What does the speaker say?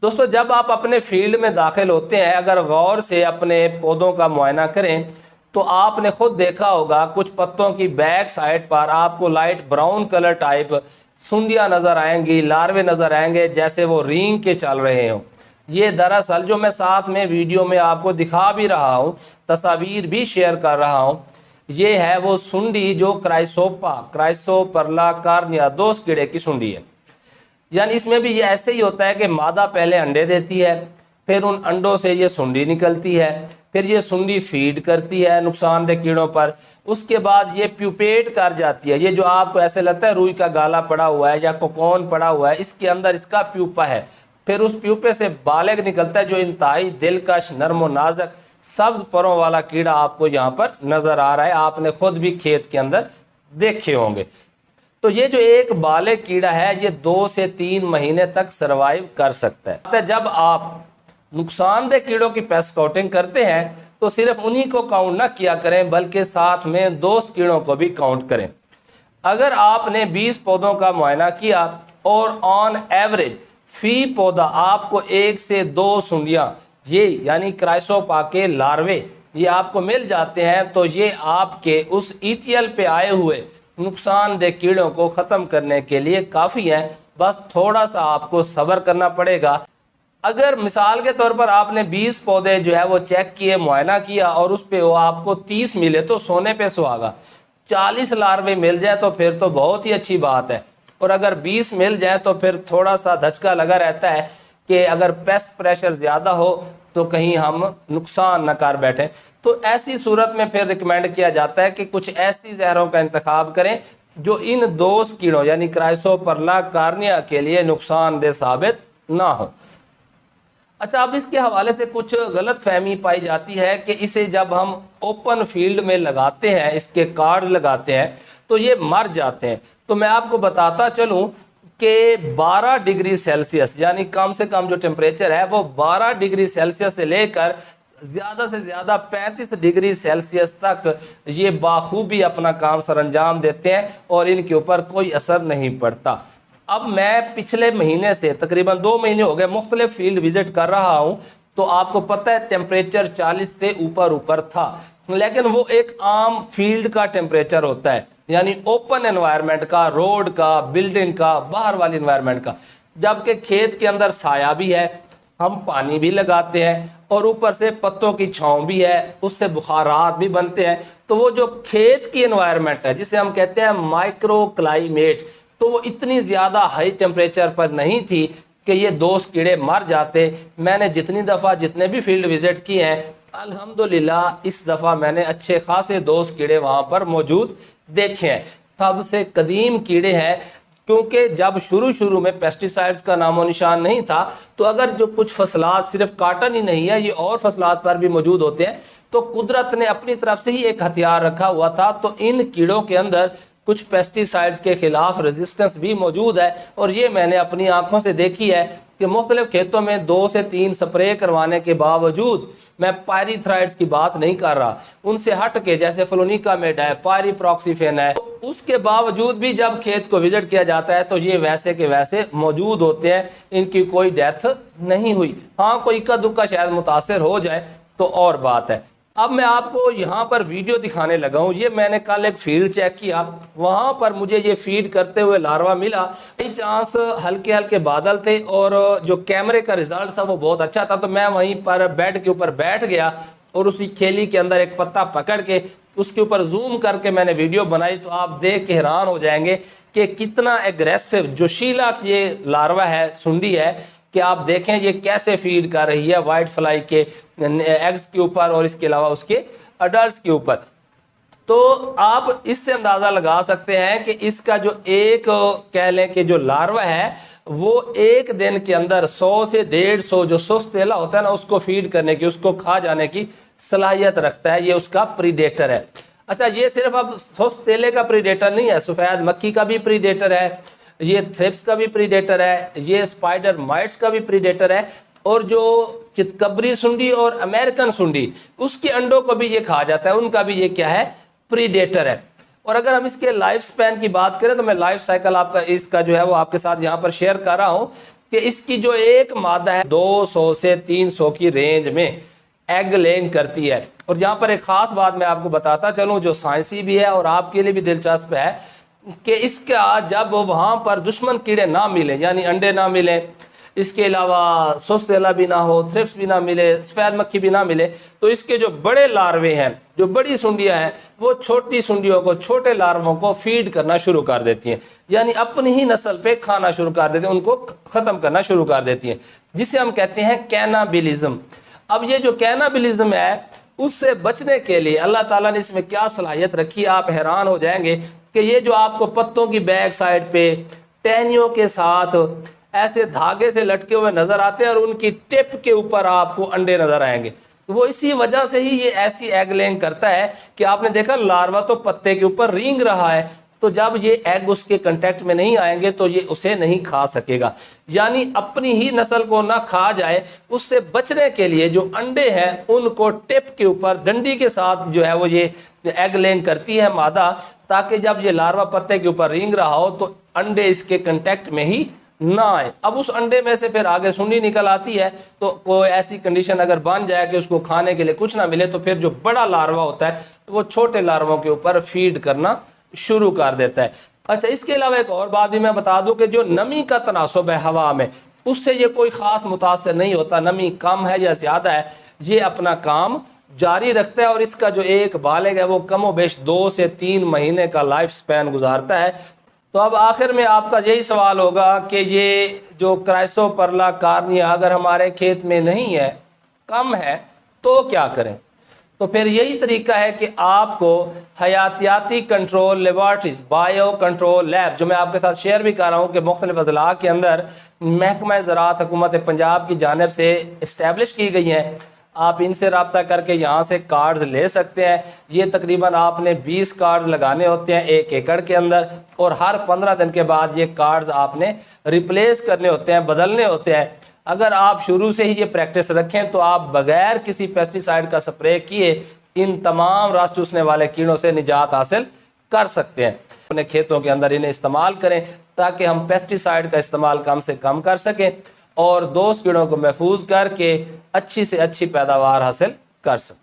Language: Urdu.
دوستو جب آپ اپنے فیلڈ میں داخل ہوتے ہیں، اگر غور سے اپنے پودوں کا معائنہ کریں تو آپ نے خود دیکھا ہوگا کچھ پتوں کی بیک سائڈ پر آپ کو لائٹ براؤن کلر ٹائپ سنڈیاں نظر آئیں گی، لاروے نظر آئیں گے، جیسے وہ رینگ کے چل رہے ہوں۔ یہ دراصل جو میں ساتھ میں ویڈیو میں آپ کو دکھا بھی رہا ہوں، تصاویر بھی شیئر کر رہا ہوں، یہ ہے وہ سنڈی جو کرائسوپرلا کارنیا دوست کیڑے کی سنڈی ہے۔ یعنی اس میں بھی یہ ایسے ہی ہوتا ہے کہ مادہ پہلے انڈے دیتی ہے، پھر ان انڈوں سے یہ سنڈی نکلتی ہے، پھر یہ سنڈی فیڈ کرتی ہے نقصان دہ کیڑوں پر، اس کے بعد یہ پیوپیٹ کر جاتی ہے۔ یہ جو آپ کو ایسے لگتا ہے روئی کا گالا پڑا ہوا ہے یا کوکون پڑا ہوا ہے، اس کے اندر اس کا پیوپا ہے، پھر اس پیوپے سے بالغ نکلتا ہے جو انتہائی دلکش، نرم و نازک سبز پروں والا کیڑا آپ کو یہاں پر نظر آ رہا ہے، آپ نے خود بھی کھیت کے اندر دیکھے ہوں گے۔ تو یہ جو ایک بالغ کیڑا ہے یہ 2 سے 3 مہینے تک سروائیو کر سکتا ہے۔ جب آپ نقصان دہ کیڑوں کی پیسٹ اسکاؤٹنگ کرتے ہیں تو صرف انہی کو کاؤنٹ نہ کیا کریں بلکہ ساتھ میں دوست کیڑوں کو بھی کاؤنٹ کریں۔ اگر آپ نے 20 پودوں کا معائنہ کیا اور آن ایوریج فی پودا آپ کو 1 سے 2 سنڈیاں یہ یعنی کرائسوپا کے لاروے یہ آپ کو مل جاتے ہیں تو یہ آپ کے اس ETL پہ آئے ہوئے نقصان دہ کیڑوں کو ختم کرنے کے لیے کافی ہے، بس تھوڑا سا آپ کو صبر کرنا پڑے گا۔ اگر مثال کے طور پر آپ نے 20 پودے جو ہے وہ چیک کیے، معائنہ کیا اور اس پہ وہ آپ کو 30 ملے تو سونے پہ سہاگا، 40 لاروے مل جائے تو پھر تو بہت ہی اچھی بات ہے، اور اگر 20 مل جائے تو پھر تھوڑا سا دھچکا لگا رہتا ہے کہ اگر پیسٹ پریشر زیادہ ہو تو کہیں ہم نقصان نہ کر بیٹھیں۔ تو ایسی صورت میں پھر ریکمینڈ کیا جاتا ہے کہ کچھ ایسی زہروں کا انتخاب کریں جو ان دوست کیڑوں یعنی کرائسوپرلا کارنیا کے لیے نقصان دہ ثابت نہ ہو۔ اچھا، اب اس کے حوالے سے کچھ غلط فہمی پائی جاتی ہے کہ اسے جب ہم اوپن فیلڈ میں لگاتے ہیں، اس کے کارڈ لگاتے ہیں تو یہ مر جاتے ہیں۔ تو میں آپ کو بتاتا چلوں کہ 12 ڈگری سیلسیس یعنی کم سے کم جو ٹیمپریچر ہے وہ 12 ڈگری سیلسیس سے لے کر زیادہ سے زیادہ 35 ڈگری سیلسیس تک یہ بخوبی اپنا کام سر انجام دیتے ہیں اور ان کے اوپر کوئی اثر نہیں پڑتا۔ اب میں پچھلے مہینے سے تقریباً 2 مہینے ہو گئے مختلف فیلڈ وزٹ کر رہا ہوں، تو آپ کو پتہ ہے ٹیمپریچر 40 سے اوپر تھا، لیکن وہ ایک عام فیلڈ کا ٹیمپریچر ہوتا ہے، یعنی اوپن انوائرمنٹ کا، روڈ کا، بلڈنگ کا، باہر والی انوائرمنٹ کا، جبکہ کھیت کے اندر سایہ بھی ہے، ہم پانی بھی لگاتے ہیں اور اوپر سے پتوں کی چھاؤں بھی ہے، اس سے بخارات بھی بنتے ہیں۔ تو وہ جو کھیت کی انوائرمنٹ ہے جسے ہم کہتے ہیں مائکرو کلائمیٹ، تو وہ اتنی زیادہ ہائی ٹیمپریچر پر نہیں تھی کہ یہ دوست کیڑے مر جاتے۔ میں نے جتنی دفعہ جتنے بھی فیلڈ وزٹ کیے ہیں الحمدللہ اس دفعہ میں نے اچھے خاصے دوست کیڑے وہاں پر موجود دیکھے ہیں۔ سب سے قدیم کیڑے ہیں، کیونکہ جب شروع میں پیسٹی سائیڈز کا نام و نشان نہیں تھا تو اگر جو کچھ فصلات صرف کاٹن ہی نہیں ہے یہ اور فصلات پر بھی موجود ہوتے ہیں، تو قدرت نے اپنی طرف سے ہی ایک ہتھیار رکھا ہوا تھا، تو ان کیڑوں کے اندر کچھ پیسٹی سائیڈز کے خلاف ریزسٹنس بھی موجود ہے، اور یہ میں نے اپنی آنکھوں سے دیکھی ہے کہ مختلف کھیتوں میں 2 سے 3 سپرے کروانے کے باوجود، میں پائری تھرائڈز کی بات نہیں کر رہا، ان سے ہٹ کے جیسے فلونیکا میڈ ہے، پائری پروکسیفین ہے، اس کے باوجود بھی جب کھیت کو وزٹ کیا جاتا ہے تو یہ ویسے کے ویسے موجود ہوتے ہیں، ان کی کوئی ڈیتھ نہیں ہوئی۔ ہاں کوئی اکا دکا شاید متاثر ہو جائے تو اور بات ہے۔ اب میں آپ کو یہاں پر ویڈیو دکھانے لگا ہوں، یہ میں نے کل ایک فیلڈ چیک کیا، وہاں پر مجھے یہ فیڈ کرتے ہوئے لاروا ملا، کئی چانس ہلکے بادل تھے اور جو کیمرے کا ریزلٹ تھا وہ بہت اچھا تھا، تو میں وہیں پر بیڈ کے اوپر بیٹھ گیا اور اسی کھیلی کے اندر ایک پتا پکڑ کے اس کے اوپر زوم کر کے میں نے ویڈیو بنائی، تو آپ دیکھ کے حیران ہو جائیں گے کہ کتنا ایگریسو جوشیلا یہ لاروا ہے، سنڈی ہے، کہ آپ دیکھیں یہ کیسے فیڈ کر رہی ہے وائٹ فلائی کے ایگز کے اوپر اور اس کے علاوہ اس کے اڈلٹس کے اوپر۔ تو آپ اس سے اندازہ لگا سکتے ہیں کہ اس کا جو ایک کہہ لیں کہ جو لاروا ہے وہ ایک دن کے اندر 100 سے 150 جو سست تیلا ہوتا ہے نا اس کو فیڈ کرنے کی، اس کو کھا جانے کی صلاحیت رکھتا ہے، یہ اس کا پریڈیٹر ہے۔ اچھا، یہ صرف اب سست تیلے کا پریڈیٹر نہیں ہے، سفید مکھی کا بھی پریڈیٹر ہے، یہ تھرپس کا بھی پریڈیٹر ہے، یہ اسپائڈر مائٹس کا بھی پریڈیٹر ہے، اور جو چتکبری سنڈی اور امریکن سنڈی اس کے انڈوں کو بھی یہ کھا جاتا ہے، ان کا بھی یہ کیا ہے، پریڈیٹر ہے۔ اور اگر ہم اس کے لائف سپین کی بات کریں تو میں لائف سائیکل آپ کا اس کا جو ہے وہ آپ کے ساتھ یہاں پر شیئر کر رہا ہوں کہ اس کی جو ایک مادہ ہے 200 سے 300 کی رینج میں ایگ لینگ کرتی ہے۔ اور یہاں پر ایک خاص بات میں آپ کو بتاتا چلوں جو سائنسی بھی ہے اور آپ کے لیے بھی دلچسپ ہے کہ اس کا جب وہاں پر دشمن کیڑے نہ ملیں، یعنی انڈے نہ ملیں، اس کے علاوہ سست الا بھی نہ ہو، تھرپس بھی نہ ملے، سفید مکھی بھی نہ ملے، تو اس کے جو بڑے لاروے ہیں، جو بڑی سنڈیاں ہیں، وہ چھوٹی سنڈیوں کو، چھوٹے لارووں کو فیڈ کرنا شروع کر دیتی ہیں، یعنی اپنی ہی نسل پہ کھانا شروع کر دیتی ہیں، ان کو ختم کرنا شروع کر دیتی ہیں، جسے ہم کہتے ہیں کینابلزم۔ اب یہ جو کینابلزم ہے اس سے بچنے کے لیے اللہ تعالیٰ نے اس میں کیا صلاحیت رکھی، آپ حیران ہو جائیں گے کہ یہ جو آپ کو پتوں کی بیک سائڈ پہ ٹہنیوں کے ساتھ ایسے دھاگے سے لٹکے ہوئے نظر آتے ہیں اور ان کی ٹپ کے اوپر آپ کو انڈے نظر آئیں گے، وہ اسی وجہ سے ہی یہ ایسی ایگ لینگ کرتا ہے کہ آپ نے دیکھا لاروا تو پتے کے اوپر رینگ رہا ہے، تو جب یہ ایگ اس کے کنٹیکٹ میں نہیں آئیں گے تو یہ اسے نہیں کھا سکے گا، یعنی اپنی ہی نسل کو نہ کھا جائے اس سے بچنے کے لیے جو انڈے ہیں ان کو ٹپ کے اوپر ڈنڈی کے ساتھ جو ہے وہ یہ ایگ لینگ کرتی ہے مادہ، تاکہ جب یہ لاروا پتے کے اوپر رینگ رہا ہو تو انڈے اس کے کنٹیکٹ میں ہی نہ آئے۔ اب اس انڈے میں سے پھر آگے سنڈی نکل آتی ہے، تو کوئی ایسی کنڈیشن اگر بن جائے کہ اس کو کھانے کے لیے کچھ نہ ملے تو پھر جو بڑا لاروا ہوتا ہے وہ چھوٹے لارووں کے اوپر فیڈ کرنا شروع کر دیتا ہے۔ اچھا، اس کے علاوہ ایک اور بات بھی میں بتا دوں کہ جو نمی کا تناسب ہے ہوا میں، اس سے یہ کوئی خاص متاثر نہیں ہوتا، نمی کم ہے یا زیادہ ہے یہ اپنا کام جاری رکھتا ہے، اور اس کا جو ایک بالغ ہے وہ کم و بیش 2 سے 3 مہینے کا لائف سپین گزارتا ہے۔ تو اب آخر میں آپ کا یہی سوال ہوگا کہ یہ جو کرائسو پرلا کارنیا اگر ہمارے کھیت میں نہیں ہے، کم ہے، تو کیا کریں؟ تو پھر یہی طریقہ ہے کہ آپ کو حیاتیاتی control laboratories, bio control lab, جو میں آپ کے ساتھ شیئر بھی کر رہا ہوں کہ مختلف اضلاع کے اندر محکمہ زراعت حکومت پنجاب کی جانب سے اسٹیبلش کی گئی ہیں، آپ ان سے رابطہ کر کے یہاں سے کارڈز لے سکتے ہیں۔ یہ تقریباً آپ نے 20 کارڈ لگانے ہوتے ہیں 1 ایکڑ کے اندر، اور ہر 15 دن کے بعد یہ کارڈز آپ نے ریپلیس کرنے ہوتے ہیں، بدلنے ہوتے ہیں۔ اگر آپ شروع سے ہی یہ پریکٹس رکھیں تو آپ بغیر کسی پیسٹی سائیڈ کا سپرے کیے ان تمام رس چوسنے والے کیڑوں سے نجات حاصل کر سکتے ہیں۔ اپنے کھیتوں کے اندر انہیں استعمال کریں تاکہ ہم پیسٹی سائیڈ کا استعمال کم سے کم کر سکیں اور دوست کیڑوں کو محفوظ کر کے اچھی سے اچھی پیداوار حاصل کر سکیں۔